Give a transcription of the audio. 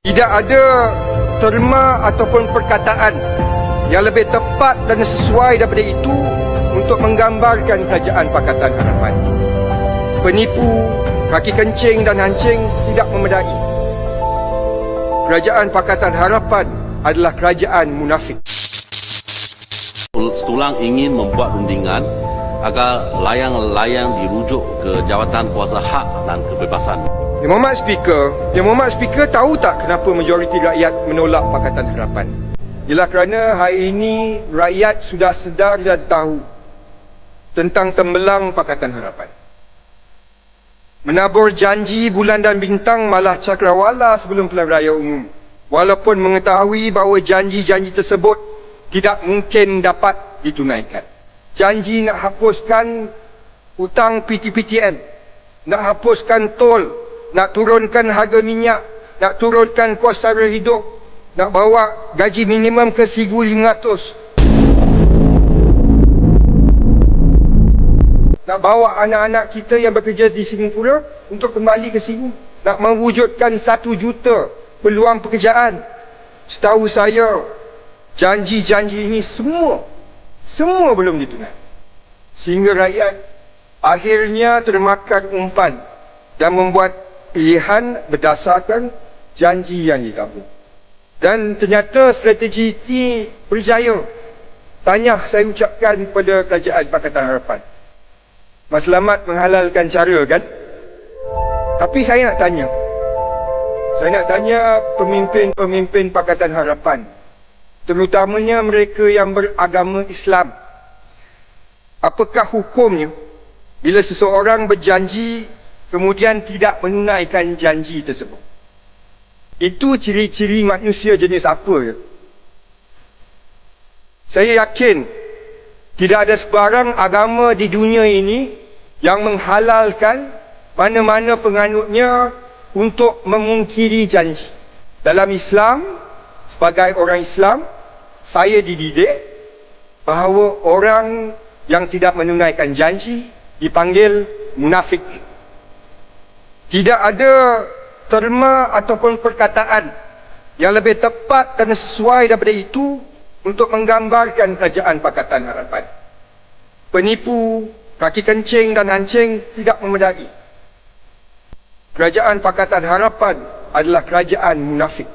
Tidak ada terma ataupun perkataan yang lebih tepat dan sesuai daripada itu untuk menggambarkan Kerajaan Pakatan Harapan. Penipu, kaki kencing dan hancing tidak memadai. Kerajaan Pakatan Harapan adalah kerajaan munafik. Setulang ingin membuat rundingan agar layang-layang dirujuk ke Jawatan Kuasa Hak dan Kebebasan. Yang Mohd Speaker tahu tak kenapa majoriti rakyat menolak Pakatan Harapan? Ialah kerana hari ini rakyat sudah sedar dan tahu tentang tembelang Pakatan Harapan. Menabur janji bulan dan bintang malah cakrawala sebelum pilihan raya umum. Walaupun mengetahui bahawa janji-janji tersebut tidak mungkin dapat ditunaikan. Janji nak hapuskan hutang PTPTN, nak hapuskan tol, nak turunkan harga minyak, nak turunkan kos sara hidup, nak bawa gaji minimum ke 1,500, nak bawa anak-anak kita yang bekerja di Singapura untuk kembali ke sini, nak mewujudkan 1 juta peluang pekerjaan. Setahu saya, janji-janji ini semua belum ditunaikan. Sehingga rakyat akhirnya termakan umpan dan membuat pilihan berdasarkan janji yang ditabur. Dan ternyata strategi ini berjaya. Tahniah saya ucapkan kepada Kerajaan Pakatan Harapan. Mas Selamat menghalalkan cara kan? Tapi saya nak tanya pemimpin-pemimpin Pakatan Harapan, terutamanya mereka yang beragama Islam, apakah hukumnya bila seseorang berjanji kemudian tidak menunaikan janji tersebut? Itu ciri-ciri manusia jenis apa ya? Saya yakin tidak ada sebarang agama di dunia ini yang menghalalkan mana-mana penganutnya untuk memungkiri janji. Dalam Islam, sebagai orang Islam, saya dididik bahawa orang yang tidak menunaikan janji dipanggil munafik. Tidak ada terma ataupun perkataan yang lebih tepat dan sesuai daripada itu untuk menggambarkan Kerajaan Pakatan Harapan. Penipu, kaki kencing dan hancing tidak memadai. Kerajaan Pakatan Harapan adalah kerajaan munafik.